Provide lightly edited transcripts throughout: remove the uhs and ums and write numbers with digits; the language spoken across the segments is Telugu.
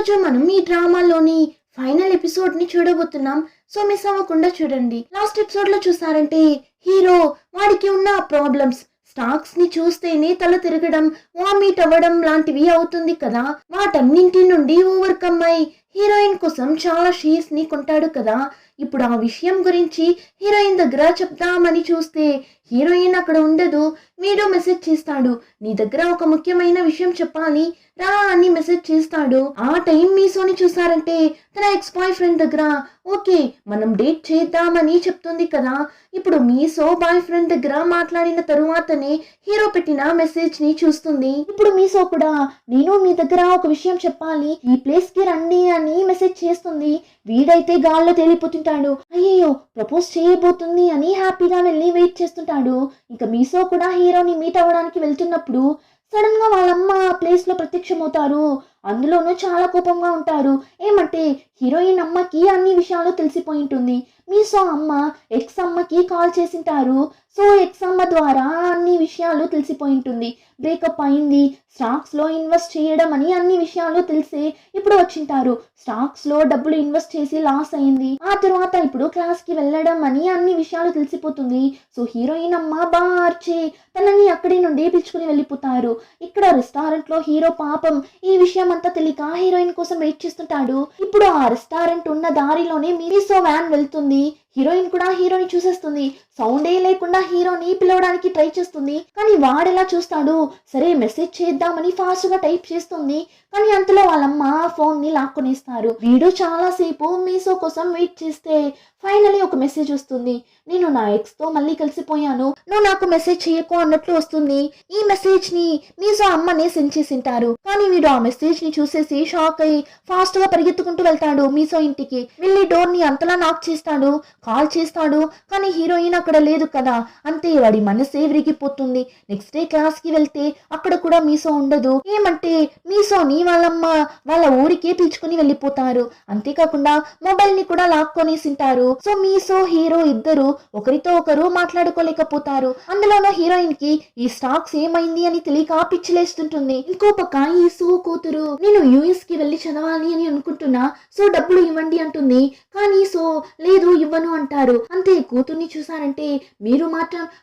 రోజు మనం ఈ డ్రామాలోని ఫైనల్ ఎపిసోడ్ ని చూడబోతున్నాం. సో మిస్ అవ్వకుండా చూడండి. లాస్ట్ ఎపిసోడ్ లో చూసారంటే హీరో వాడికి ఉన్న ప్రాబ్లమ్స్ స్టాక్స్ ని చూస్తేనే తల తిరగడం, వామిట్ అవ్వడం లాంటివి అవుతుంది కదా. వాటన్నింటి నుండి ఓవర్కమ్ అయి హీరోయిన్ కోసం చాలా షీస్ ని కొంటాడు కదా. ఇప్పుడు ఆ విషయం గురించి హీరోయిన్ దగ్గర చెప్దామని చూస్తే హీరోయిన్ అక్కడ ఉండదు. వీడు మెసేజ్ చేస్తాడు, నీ దగ్గర ఒక ముఖ్యమైన విషయం చెప్పాలి రా అని మెసేజ్ చేస్తాడు. ఆ టైం మీసోని చూసారంటే తన ఎక్స్ బాయ్ ఫ్రెండ్ దగ్గర ఓకే మనం డేట్ చేద్దామని చెప్తుంది కదా. ఇప్పుడు మీసో బాయ్ ఫ్రెండ్ దగ్గర మాట్లాడిన తరువాతనే హీరో పెట్టిన మెసేజ్ ని చూస్తుంది. ఇప్పుడు మీసో కూడా నేను మీ దగ్గర ఒక విషయం చెప్పాలి, ఈ ప్లేస్ కి రండి అని మెసేజ్ చేస్తుంది. వీడైతే గాల్లో తేలిపోతుంటాడు. అయ్యో ప్రపోజ్ చేయబోతుంది అని హ్యాపీగా వెళ్ళి వెయిట్ చేస్తుంటాడు. ఇంకా మీసో కూడా హీరోని మీట్ అవ్వడానికి వెళ్తున్నప్పుడు సడన్ గా వాళ్ళమ్మ ప్లేస్ లో ప్రత్యక్షమవుతారు. అందులోనూ చాలా కోపంగా ఉంటారు. ఏమంటే హీరోయిన్ అమ్మకి అన్ని విషయాలు తెలిసిపోయి ఉంటుంది. మీసో అమ్మ ఎక్స్ అమ్మకి కాల్ చేసింటారు. సో ఎక్స్ అమ్మ ద్వారా అన్ని విషయాలు తెలిసిపోయి ఉంటుంది. బ్రేకప్ అయింది, స్టాక్స్ లో ఇన్వెస్ట్ చేయడం అని అన్ని విషయాలు తెలిసి ఇప్పుడు వచ్చింటారు. స్టాక్స్ లో డబ్బులు ఇన్వెస్ట్ చేసి లాస్ అయింది. ఆ తర్వాత ఇప్పుడు క్లాస్ కి వెళ్ళడం అని అన్ని విషయాలు తెలిసిపోతుంది. సో హీరోయిన్ అమ్మ బాగా అర్చి తనని అక్కడి నుండి పిలుచుకుని వెళ్ళిపోతారు. ఇక్కడ రెస్టారెంట్ లో హీరో పాపం ఈ విషయం అంతా తెలియక హీరోయిన్ కోసం వెయిట్ చేస్తుంటాడు. ఇప్పుడు ఆ రెస్టారెంట్ ఉన్న దారిలోనే మీసో వ్యాన్ వెళ్తుంది. హీరోయిన్ కూడా హీరోని చూసేస్తుంది. సౌండే లేకుండా హీరోని పిలవడానికి ట్రై చేస్తుంది. కానీ వాడెలా చూస్తాడు, సరే మెసేజ్ చేద్దామని ఫాస్ట్ గా టైప్ చేస్తుంది. కానీ అంతలో వాళ్ళమ్మ ఫోన్ ని లాక్కునేస్తారు. వీడు చాలా సేపు మీసో కోసం వెయిట్ చేస్తే ఫైనలీ ఒక మెసేజ్ వస్తుంది. నేను నా ఎక్స్ తో మళ్ళీ కలిసిపోయాను, నువ్వు నాకు మెసేజ్ చేయకు అన్నట్లు వస్తుంది. ఈ మెసేజ్ ని మీసో అమ్మనే సెండ్ చేసింటారు. కానీ వీడు ఆ మెసేజ్ ని చూసేసి షాక్ అయి ఫాస్ట్ గా పరిగెత్తుకుంటూ వెళ్తాడు మీసో ఇంటికి. వెళ్ళి డోర్ ని అంతలా నాక్ చేస్తాడు, కాల్ చేస్తాడు. కానీ హీరోయిన్ అక్కడ లేదు కదా. అంతే వాడి మనసే విరిగిపోతుంది. నెక్స్ట్ డే క్లాస్ కి వెళ్తే అక్కడ కూడా మీసో ఉండదు. ఏమంటే మీసోని వాళ్ళమ్మ వాళ్ళ ఊరికే పిలుచుకుని వెళ్ళిపోతారు. అంతేకాకుండా మొబైల్ ని కూడా లాక్కొనేసింటారు. సో మీసో హీరో ఇద్దరు ఒకరితో ఒకరు మాట్లాడుకోలేకపోతారు. అందులోనూ హీరోయిన్ కి ఈ స్టాక్స్ ఏమైంది అని తెలియక పిచ్చిలేస్తుంటుంది. ఇంకో పక్క ఈ సో కూతురు నేను యుఎస్ కి వెళ్ళి చదవాలి అని అనుకుంటున్నా, సో డబ్బులు ఇవ్వండి అంటుంది. కానీ సో లేదు ఇవ్వను అంటారు. అంతే కూతుర్ని చూసారంటే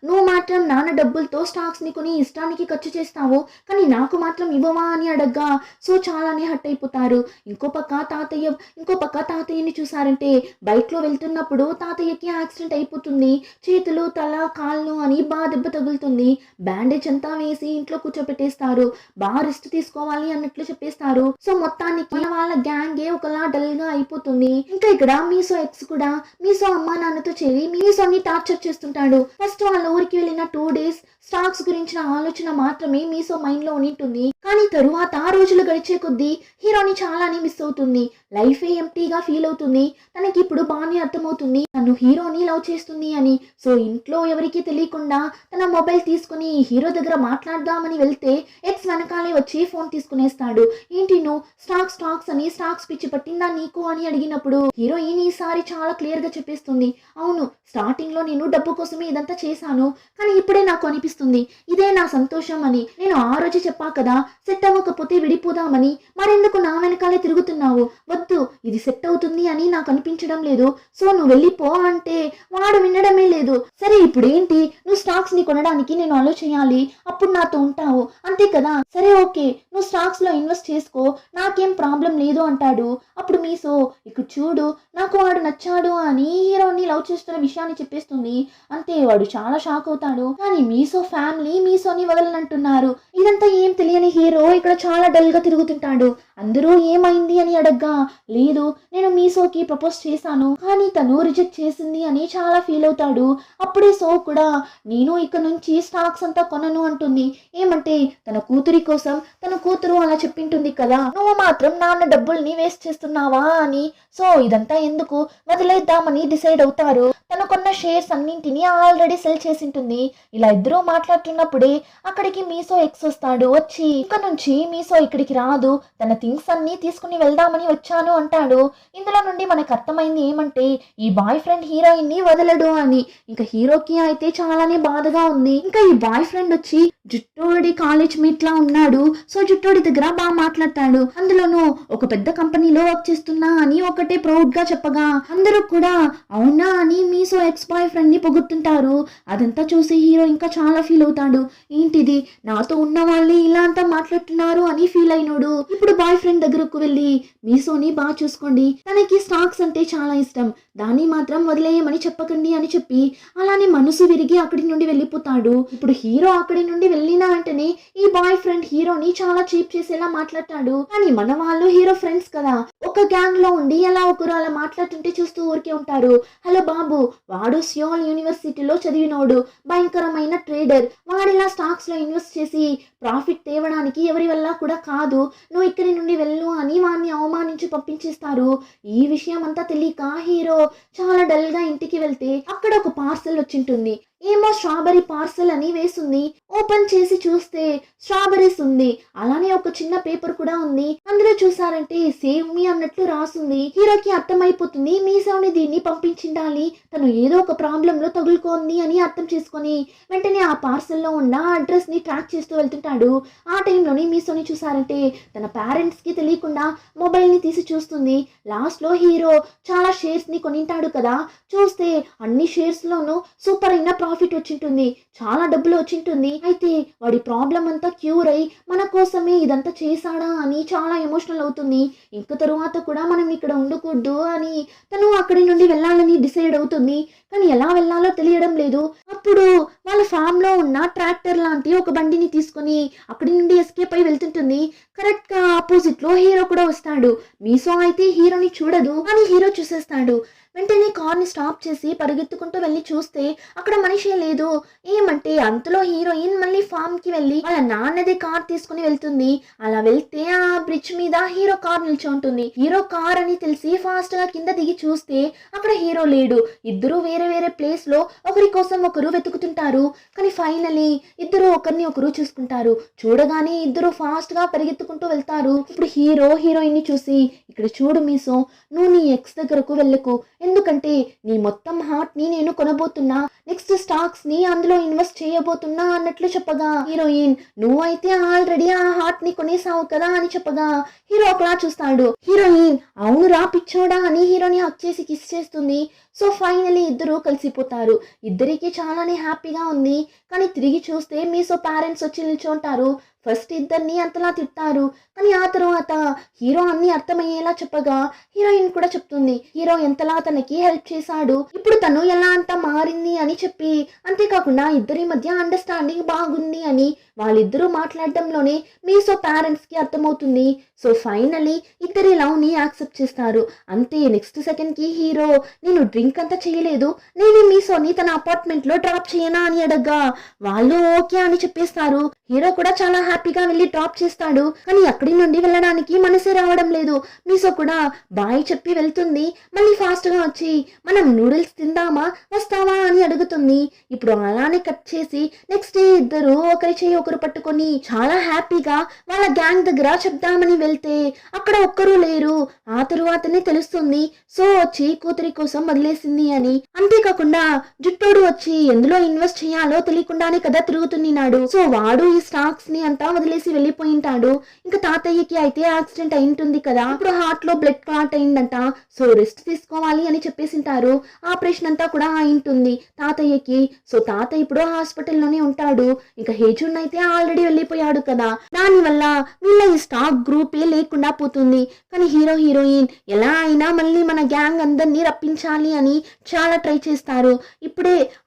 నువ్వు మాత్రం నాన్న డబ్బులతో స్టాక్స్ ని కొని ఇష్టానికి ఖర్చు చేస్తావు, కానీ నాకు మాత్రం ఇవ్వవా అని అడగ్గా సో చాలానే హట్ అయిపోతారు. ఇంకో పక్క తాతయ్యని చూసారంటే బైక్ లో వెళ్తున్నప్పుడు తాతయ్యకి యాక్సిడెంట్ అయిపోతుంది. చేతులు తల కాళ్ళు అని బాగా దెబ్బ తగులుతుంది. బ్యాండేజ్ అంతా వేసి ఇంట్లో కూర్చోపెట్టేస్తారు. బాగా రెస్ట్ తీసుకోవాలి అన్నట్లు చెప్పేస్తారు. సో మొత్తానికి వాళ్ళ గ్యాంగే ఒకలా డల్ గా అయిపోతుంది. ఇంకా ఇక్కడ మీసో ఎక్స్ కూడా మీసో అమ్మా నాన్నతో చేరి మీసోని టార్చర్ చేస్తుంటాడు. ఫస్ట్ వాళ్ళ ఊరికి వెళ్ళిన 2 days స్టాక్స్ గురించిన ఆలోచన మాత్రమే మీసో మైండ్ లో ఉంటుంది. కానీ తరువాత రోజులు గడిచే కొద్దీ హీరోని చాలానే మిస్ అవుతుంది. లైఫే ఎంప్టీగా ఫీల్ అవుతుంది. తనకి ఇప్పుడు బాగానే అర్థమవుతుంది తను హీరోని లవ్ చేస్తుంది అని. సో ఇంట్లో ఎవరికి తెలియకుండా తన మొబైల్ తీసుకుని హీరో దగ్గర మాట్లాడదామని వెళ్తే ఎక్స్ వెనకాలే వచ్చి ఫోన్ తీసుకునేస్తాడు. ఏంటి నువ్వు స్టాక్స్ అని స్టాక్స్ పిచ్చి పట్టిందా నీకు అని అడిగినప్పుడు హీరోయిన్ ఈసారి చాలా క్లియర్ గా చెప్పేస్తుంది. అవును, స్టార్టింగ్ లో నేను డబ్బు కోసమే ఇదంతా చేశాను, కానీ ఇప్పుడే నాకు అనిపిస్తుంది ఇదే నా సంతోషం అని. నేను ఆ రోజు చెప్పా కదా సెట్ అవ్వకపోతే విడిపోదామని, మరెందుకు నా వెనకాలే తిరుగుతున్నావు? వద్దు, ఇది సెట్ అవుతుంది అని నాకు అనిపించడం లేదు, సో నువ్వు వెళ్ళిపో అంటే వాడు వినడమే లేదు. సరే ఇప్పుడు ఏంటి, నువ్వు స్టాక్స్ ని కొనడానికి నేను అలో చేయాలి, అప్పుడు నాతో ఉంటావు అంతే కదా. సరే ఓకే, నువ్వు స్టాక్స్ లో ఇన్వెస్ట్ చేసుకో, నాకేం ప్రాబ్లం లేదు అంటాడు. అప్పుడు మీసో ఇక్కడ చూడు నాకు వాడు నచ్చాడు అని హీరోని లవ్ చేస్తున్న విషయాన్ని చెప్పేస్తుంది. అంతే వాడు చాలా షాక్ అవుతాడు. కానీ మీసో ఫ్యామిలీ మీసోని వదలనంటున్నారు. ఇదంతా ఏం తెలియని హీరో ఇక్కడ చాలా డల్ గా తిరుగుతుంటాడు. అందరూ ఏమైంది అని అడగ్గా లేదు నేను మీసోకి ప్రపోజ్ చేశాను, కానీ తను రిజెక్ట్ చేసింది అని చాలా ఫీల్ అవుతాడు. అప్పుడే సో కూడా నేను ఇక్కడ నుంచి స్టాక్స్ అంతా కొనను అంటుంది. ఏమంటే తన కూతురి కోసం తన కూతురు అలా చెప్పింటుంది కదా, నువ్వు మాత్రం నాన్న డబ్బుల్ని వేస్ట్ చేస్తున్నావు చేస్తున్నావా అని. సో ఇదంతా ఎందుకు, వదిలేద్దామని డిసైడ్ అవుతారు. తను కొన్న షేర్స్ అన్నింటినీ ఆల్రెడీ సెల్ చేసింటుంది. ఇలా ఇద్దరు మాట్లాడుతున్నప్పుడే అక్కడికి మీసో ఎక్స్ వస్తాడు. వచ్చి ఇక నుంచి మీసో ఇక్కడికి రాదు, తన థింగ్స్ అన్ని తీసుకుని వెళ్దామని వచ్చాను అంటాడు. ఇందులో నుండి మనకు అర్థమైంది ఏమంటే ఈ బాయ్ ఫ్రెండ్ హీరోయిన్ ని వదలడు అని. ఇంకా హీరోకి అయితే చాలానే బాధగా ఉంది. ఇంకా ఈ బాయ్ ఫ్రెండ్ వచ్చి జుట్టోడి కాలేజ్ మీట్ లా ఉన్నాడు. సో జుట్టోడి దగ్గర బాగా మాట్లాడతాడు. అందులోనూ ఒక పెద్ద కంపెనీలో వర్క్ చేస్తున్నా అని ఒకటే ప్రౌడ్ గా చెప్పగా అందరూ కూడా అవునా అని మీసో ఎక్స్ బాయ్ ఫ్రెండ్ ని పొగుడుతుంటారు. అదంతా చూసి హీరో ఇంకా చాలా ఫీల్ అవుతాడు. ఏంటిది, నాతో ఉన్న వాళ్ళే ఇలా అంతా మాట్లాడుతున్నారు అని ఫీల్ అయినాడు. ఇప్పుడు బాయ్ ఫ్రెండ్ దగ్గరకు వెళ్ళి మీసోని బాగా చూసుకోండి, తనకి స్టాక్స్ అంటే చాలా ఇష్టం, దాన్ని మాత్రం వదిలేయమని చెప్పకండి అని చెప్పి అలానే మనసు విరిగి అక్కడి నుండి వెళ్ళిపోతాడు. ఇప్పుడు హీరో అక్కడి నుండి వెళ్ళిన వెంటనే ఈ బాయ్ ఫ్రెండ్ హీరోని చాలా చీప్ చేసేలా మాట్లాడతాడు. కానీ మన వాళ్ళు హీరో ఫ్రెండ్స్ కదా, ఒక గ్యాంగ్ లో ఉండి ఎలా ఒకరు అలా మాట్లాడుతుంటే చూస్తూ ఊరికే ఉంటారు. హలో బాబు, వాడు సియోల్ యూనివర్సిటీలో చదివినోడు, భయంకరమైన ట్రేడర్, వాడిలా స్టాక్స్ లో ఇన్వెస్ట్ చేసి ప్రాఫిట్ తేవడానికి ఎవరి వల్ల కూడా కాదు, నువ్వు ఇక్కడి నుండి వెళ్ళు అని వాడిని అవమానించి పంపించేస్తారు. ఈ విషయం అంతా తెలియక హీరో చాలా డల్ గా ఇంటికి వెళ్తే అక్కడ ఒక పార్సెల్ వచ్చింటుంది. ఏమో స్ట్రాబెరీ పార్సెల్ అని వేసింది. ఓపెన్ చేసి చూస్తే స్ట్రాబెరీస్ ఉంది, అలానే ఒక చిన్న పేపర్ కూడా ఉంది. అందులో చూసారంటే సేవ్ మీ అన్నట్లు రాసుంది. హీరోకి అర్థమైపోతుంది మీసోని దీన్ని పంపించిండాలి, తను ఏదో ఒక ప్రాబ్లం లో తగులుకోంది అని అర్థం చేసుకొని వెంటనే ఆ పార్సెల్లో ఉన్న అడ్రస్ ని ట్రాక్ చేస్తూ వెళ్తుంటాడు. ఆ టైంలోని మీసోని చూసారంటే తన పేరెంట్స్ కి తెలియకుండా మొబైల్ ని తీసి చూస్తుంది. లాస్ట్ లో హీరో చాలా షేర్స్ ని కొనింటాడు కదా, చూస్తే అన్ని షేర్స్ లోనూ సూపర్ అయిన ప్రాఫిట్ వచ్చింటుంది, చాలా డబ్బులు వచ్చింటుంది. అయితే వాడి ప్రాబ్లం అంతా క్యూర్ అయి మన కోసమే ఇదంతా చేశాడా అని చాలా ఎమోషనల్ అవుతుంది. ఇంక తరువాత కూడా మనం ఇక్కడ ఉండకూడదు అని తను అక్కడి నుండి వెళ్ళాలని డిసైడ్ అవుతుంది. కానీ ఎలా వెళ్ళాలో తెలియడం లేదు. అప్పుడు వాళ్ళ ఫామ్ లో ఉన్న ట్రాక్టర్ లాంటి ఒక బండిని తీసుకొని అక్కడి నుండి ఎస్కేప్ అయి వెళ్తుంటుంది. కరెక్ట్ గా ఆపోజిట్ లో హీరో కూడా వస్తాడు. మీసో అయితే హీరోని చూడదు, కానీ హీరో చూసేస్తాడు. వెంటనే కార్ని స్టాప్ చేసి పరిగెత్తుకుంటూ వెళ్ళి చూస్తే అక్కడ మనిషే లేదు. ఏమంటే అంతలో హీరోయిన్ మళ్ళీ ఫామ్ కి వెళ్ళి వాళ్ళ నాన్నదే కార్ తీసుకుని వెళ్తుంది. అలా వెళ్తే ఆ బ్రిడ్జ్ మీద హీరో కార్ నిల్చుంటుంది. హీరో కార్ అని తెలిసి ఫాస్ట్ గా కింద దిగి చూస్తే అక్కడ హీరో లేడు. ఇద్దరు వేరే వేరే ప్లేస్ లో ఒకరి కోసం ఒకరు వెతుకుతుంటారు. కానీ ఫైనలీ ఇద్దరు ఒకరిని ఒకరు చూసుకుంటారు. చూడగానే ఇద్దరు ఫాస్ట్ గా పరిగెత్తుకుంటూ వెళ్తారు. ఇప్పుడు హీరో హీరోయిన్ ని చూసి ఇక్కడ చూడు మీసో, నువ్వు నీ ఎక్స్ దగ్గరకు వెళ్ళకు, ఎందుకంటే నీ మొత్తం హార్ట్ ని నేను కొనబోతున్నా, నెక్స్ట్ స్టాక్స్ ని అందులో ఇన్వెస్ట్ చేయబోతున్నా అన్నట్లు చెప్పగా హీరోయిన్ నువ్వైతే ఆల్రెడీ ఆ హార్ట్ ని కొనేసావు కదా అని చెప్పగా హీరో ఒకలా చూస్తాడు. హీరోయిన్ అవును రా పిచ్చోడా అని హీరోని హక్ చేసి కిస్ చేస్తుంది. సో ఫైనలీ ఇద్దరు కలిసిపోతారు. ఇద్దరికి చాలానే హ్యాపీగా ఉంది. కానీ తిరిగి చూస్తే మీసో పేరెంట్స్ వచ్చి నిల్చుంటారు. ఫస్ట్ ఇద్దరిని అంతలా తిట్టారు, కానీ ఆ తర్వాత హీరో అన్ని అర్థమయ్యేలా చెప్పగా హీరోయిన్ కూడా చెప్తుంది హీరో ఎంతలా తనకి హెల్ప్ చేశాడు, ఇప్పుడు తను ఎలా అంతా మారింది అని చెప్పి. అంతేకాకుండా ఇద్దరి మధ్య అండర్స్టాండింగ్ బాగుంది అని వాళ్ళిద్దరూ మాట్లాడడంలోనే మీసో పేరెంట్స్ కి అర్థమవుతుంది. సో ఫైనలీ ఇద్దరి లవ్ ని యాక్సెప్ట్ చేస్తారు. అంతే నెక్స్ట్ సెకండ్ కి హీరో నేను డ్రింక్ అంతా చేయలేదు, నేను మీసోని తన అపార్ట్మెంట్ లో డ్రాప్ చేయనా అని అడగ్గా వాళ్ళు ఓకే అని చెప్పేస్తారు. హీరో కూడా చాలా హ్యాపీగా వెళ్ళి డ్రాప్ చేస్తాడు. కానీ అక్కడి నుండి వెళ్ళడానికి మనసే రావడం లేదు. మీసో కూడా బాయ్ చెప్పి వెళ్తుంది. మళ్ళీ ఫాస్ట్ గా వచ్చి మనం నూడిల్స్ తిందామా, వస్తావా అని అడుగుతుంది. ఇప్పుడు అలానే కట్ చేసి నెక్స్ట్ డే ఇద్దరు ఒకరి చేయి ఒకరు పట్టుకొని చాలా హ్యాపీగా వాళ్ళ గ్యాంగ్ దగ్గర చెప్దామని వెళ్తే అక్కడ ఒక్కరూ లేరు. ఆ తరువాతనే తెలుస్తుంది సో వచ్చి కూతురి కోసం వదిలేసింది అని. అంతేకాకుండా జుట్టోడు వచ్చి ఎందులో ఇన్వెస్ట్ చేయాలో తెలియకుండానే కదా తిరుగుతున్నాడు. సో వాడు ఈ స్టాక్స్ ని అంతా వదిలేసి వెళ్ళిపోయింటాడు. ఇంకా తాతయ్యకి అయితే యాక్సిడెంట్ అయింటుంది కదా, ఇప్పుడు హార్ట్ లో బ్లడ్ క్లాట్ అయిందంట. సో రెస్ట్ తీసుకోవాలి అని చెప్పేసింటారు. ఆపరేషన్ అంతా కూడా అయింటుంది తాతయ్యకి. సో తాత ఇప్పుడు హాస్పిటల్లోనే ఉంటాడు. ఇంకా హేజున్ అయితే ఆల్రెడీ వెళ్ళిపోయాడు కదా, దాని వల్ల వీళ్ళ ఈ స్టాక్ గ్రూపే లేకుండా పోతుంది. కానీ హీరో హీరోయిన్ ఎలా అయినా మళ్ళీ మన గ్యాంగ్ అందరినీ రప్పించాలి అని చాలా ట్రై చేస్తారు.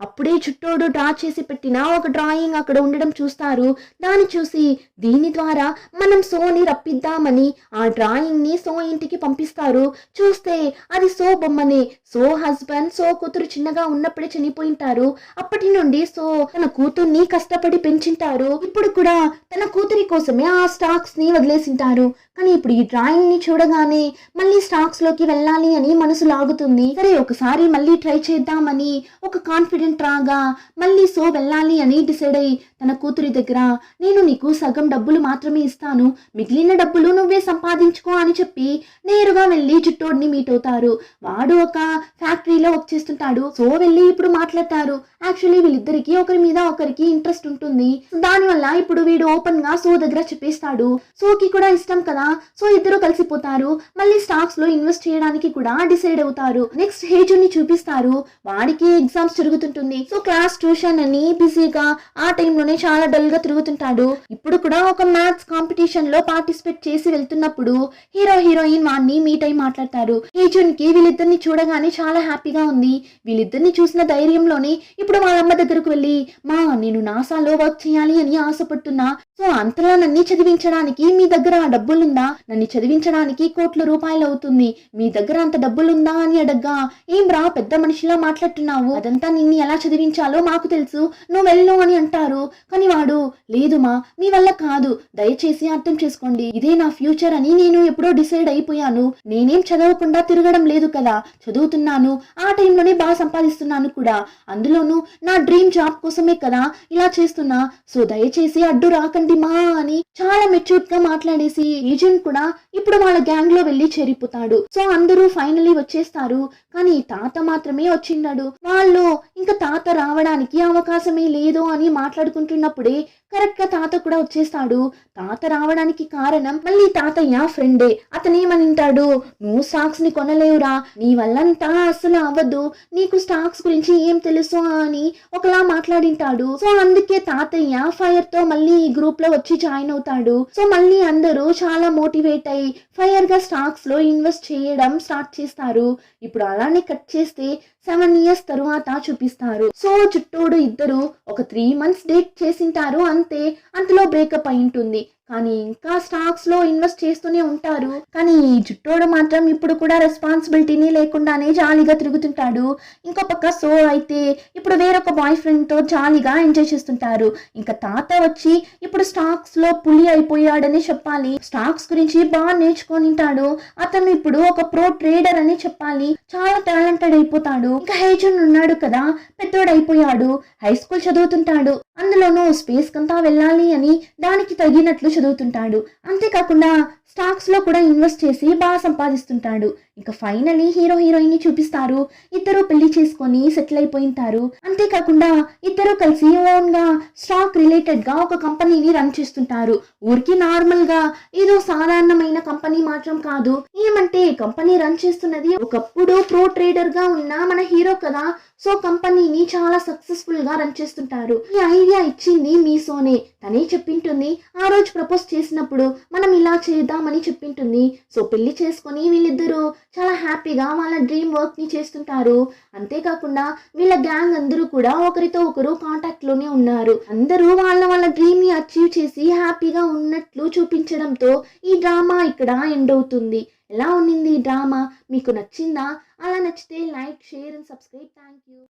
అప్పుడే చుట్టోడు డ్రా చేసి పెట్టిన ఒక డ్రాయింగ్ అక్కడ ఉండడం చూస్తారు. దాన్ని చూసి చేసి దీని ద్వారా మనం సోని రప్పిద్దామని ఆ డ్రాయింగ్ ని సో ఇంటికి పంపిస్తారు. చూస్తే అది సో బొమ్మనే. సో హస్బెండ్ సో కూతురు చిన్నగా ఉన్నప్పుడే చనిపోయింటారు. అప్పటి నుండి సో తన కూతుర్ని కష్టపడి పెంచింటారు. ఇప్పుడు కూడా తన కూతురి కోసమే ఆ స్టాక్స్ ని వదిలేసింటారు. కానీ ఇప్పుడు ఈ డ్రాయింగ్ ని చూడగానే మళ్ళీ స్టాక్స్ లోకి వెళ్ళాలి అని మనసు లాగుతుంది. సరే ఒకసారి మళ్ళీ ట్రై చేద్దామని ఒక కాన్ఫిడెంట్ రాగా మళ్ళీ సో వెళ్ళాలి అని డిసైడ్ అయ్యి తన కూతురి దగ్గర నేను నీకు సగం డబ్బులు మాత్రమే ఇస్తాను, మిగిలిన డబ్బులు నువ్వే సంపాదించుకో అని చెప్పి నేరుగా వెళ్ళి జుట్టోడిని మీట్ అవుతారు. వాడు ఒక ఫ్యాక్టరీలో వర్క్ చేస్తుంటాడు. సో వెళ్ళి ఇప్పుడు మాట్లాడతారు. యాక్చువల్లీ వీళ్ళిద్దరికి ఒకరి మీద ఒకరికి ఇంట్రెస్ట్ ఉంటుంది. దానివల్ల ఇప్పుడు వీడు ఓపెన్ గా సో దగ్గర చెప్పేస్తాడు. సోకి కూడా ఇష్టం కదా. సో ఇద్దరు కలిసిపోతారు. మళ్ళీ స్టాక్స్ లో ఇన్వెస్ట్ చేయడానికి కూడా డిసైడ్ అవుతారు. నెక్స్ట్ హేజుని చూపిస్తారు. వాడికి ఎగ్జామ్స్ జరుగుతుంటుంది. సో క్లాస్ ట్యూషన్ అని బిజీగా ఆ టైంలోనే చాలా డల్ గా తిరుగుతుంటాడు. ఇప్పుడు కూడా ఒక మ్యాథ్స్ కాంపిటీషన్ లో పార్టిసిపేట్ చేసి వెళ్తున్నప్పుడు హీరో హీరోయిన్ వాడిని మీట్ అయి మాట్లాడతారు. హేజున్ కి వీళ్ళిద్దరిని చూడగానే చాలా హ్యాపీగా ఉంది. వీళ్ళిద్దరిని చూసిన ధైర్యంలోనే ఇప్పుడు వాళ్ళ అమ్మ దగ్గరకు వెళ్ళి మా నేను నాసాలో వర్క్ చేయాలి అని ఆశపడుతున్నా. సో అంతలా నన్ను చదివించడానికి మీ దగ్గర డబ్బులుందా? నన్ను చదివించడానికి కోట్ల రూపాయలు అవుతుంది. మీ దగ్గర అంత డబ్బులుందా అని అడగ్గా ఏం రా పెద్ద మనిషిలా మాట్లాడుతున్నావు, అదంతా నిన్ను ఎలా చదివించాలో మాకు తెలుసు, నువ్వు వెళ్ళు అని అంటారు. కానీ వాడు లేదు మా మీ వల్ల కాదు, దయచేసి అర్థం చేసుకోండి, ఇదే నా ఫ్యూచర్ అని నేను ఎప్పుడో డిసైడ్ అయిపోయాను. నేనేం చదవకుండా తిరగడం లేదు కదా, చదువుతున్నాను. ఆ టైంలోనే బాగా సంపాదిస్తున్నాను కూడా. అందులోనూ నా డ్రీమ్ జాబ్ కోసమే కదా ఇలా చేస్తున్నా. సో దయచేసి అడ్డు రాకండి మా అని చాలా మెచ్యూర్ గా మాట్లాడేసి ఏజెంట్ కూడా ఇప్పుడు వాళ్ళ గ్యాంగ్ లో వెళ్ళి చేరిపోతాడు. సో అందరూ ఫైనలీ వచ్చేస్తారు. కానీ తాత మాత్రమే వచ్చిండాడు. వాళ్ళు ఇంకా తాత రావడానికి అవకాశమే లేదు అని మాట్లాడుకుంటున్నప్పుడే కరెక్ట్ గా తాత కూడా వచ్చేస్తాడు. తాత రావడానికి కారణం మళ్ళీ తాతయ్య ఫ్రెండే. అతనేమనింటాడు, నువ్వు స్టాక్స్ ని కొనలేవురా, నీ వల్లంతా అసలు అవ్వదు, నీకు స్టాక్స్ గురించి ఏం తెలుసు అని ఒకలా మాట్లాడింటాడు. సో అందుకే తాతయ్య ఫైర్ తో మళ్ళీ ఈ గ్రూప్ లో వచ్చి జాయిన్ అవుతాడు. సో మళ్ళీ అందరూ చాలా మోటివేట్ అయ్యి ఫైర్ గా స్టాక్స్ లో ఇన్వెస్ట్ చేయడం స్టార్ట్ చేస్తారు. ఇప్పుడు అలానే కట్ చేస్తే 7 years తరువాత చూపిస్తారు. సో చుట్టూడు ఇద్దరు ఒక 3 months డేట్ చేసింటారు. అంతే, అంతలో బ్రేకప్ అయి ఉంటుంది. కానీ ఇంకా స్టాక్స్ లో ఇన్వెస్ట్ చేస్తూనే ఉంటారు. కానీ ఈ జుట్టోడు మాత్రం ఇప్పుడు కూడా రెస్పాన్సిబిలిటీని లేకుండానే జాలీగా తిరుగుతుంటాడు. ఇంకో పక్క సో అయితే ఇప్పుడు వేరొక బాయ్ ఫ్రెండ్ తో జాలీగా ఎంజాయ్ చేస్తుంటారు. ఇంకా తాత వచ్చి ఇప్పుడు స్టాక్స్ లో పులి అయిపోయాడని చెప్పాలి. స్టాక్స్ గురించి బాగా నేర్చుకొనింటాడు. అతను ఇప్పుడు ఒక ప్రో ట్రేడర్ అని చెప్పాలి. చాలా టాలెంటెడ్ అయిపోతాడు. ఇంకా హేజన్ ఉన్నాడు కదా, పెద్దోడైపోయాడు. High school చదువుతుంటాడు. అందులోనూ స్పేస్ కంతా వెళ్ళాలి అని దానికి తగినట్లు చదువుతుంటాడు. అంతేకాకుండా స్టాక్స్ లో కూడా ఇన్వెస్ట్ చేసి బాగా సంపాదిస్తుంటాడు. ఇంకా ఫైనలీ హీరో హీరోయిన్ ని చూపిస్తారు. ఇద్దరు పెళ్లి చేసుకొని సెటిల్ అయిపోయింటారు. అంతేకాకుండా ఇద్దరు కలిసి ఓన్ గా స్టాక్ రిలేటెడ్ గా ఒక కంపెనీని రన్ చేస్తుంటారు. ఊరికి నార్మల్ గా ఏదో సాధారణమైన కంపెనీ మాత్రం కాదు. ఏమంటే కంపెనీ రన్ చేస్తున్నది ఒకప్పుడు ప్రో ట్రేడర్ గా ఉన్న మన హీరో కదా. సో కంపెనీని చాలా సక్సెస్ఫుల్ గా రన్ చేస్తుంటారు. ఈ ఐడియా ఇచ్చింది మీ సోనే. తనే చెప్పింటుంది. ఆ రోజు ప్రపోజ్ చేసినప్పుడు మనం ఇలా చేద్దామని చెప్పింటుంది. సో పెళ్లి చేసుకొని వీళ్ళిద్దరూ చాలా హ్యాపీగా వాళ్ళ డ్రీమ్ వర్క్ ని చేస్తుంటారు. అంతేకాకుండా వీళ్ళ గ్యాంగ్ అందరూ కూడా ఒకరితో ఒకరు కాంటాక్ట్ లోనే ఉన్నారు. అందరూ వాళ్ళ డ్రీమ్ ని అచీవ్ చేసి హ్యాపీగా ఉన్నట్లు చూపించడంతో ఈ డ్రామా ఇక్కడ ఎండ్ అవుతుంది. ఎలా ఉన్నింది ఈ డ్రామా? మీకు నచ్చిందా? అలా నచ్చితే like, share and subscribe. Thank you.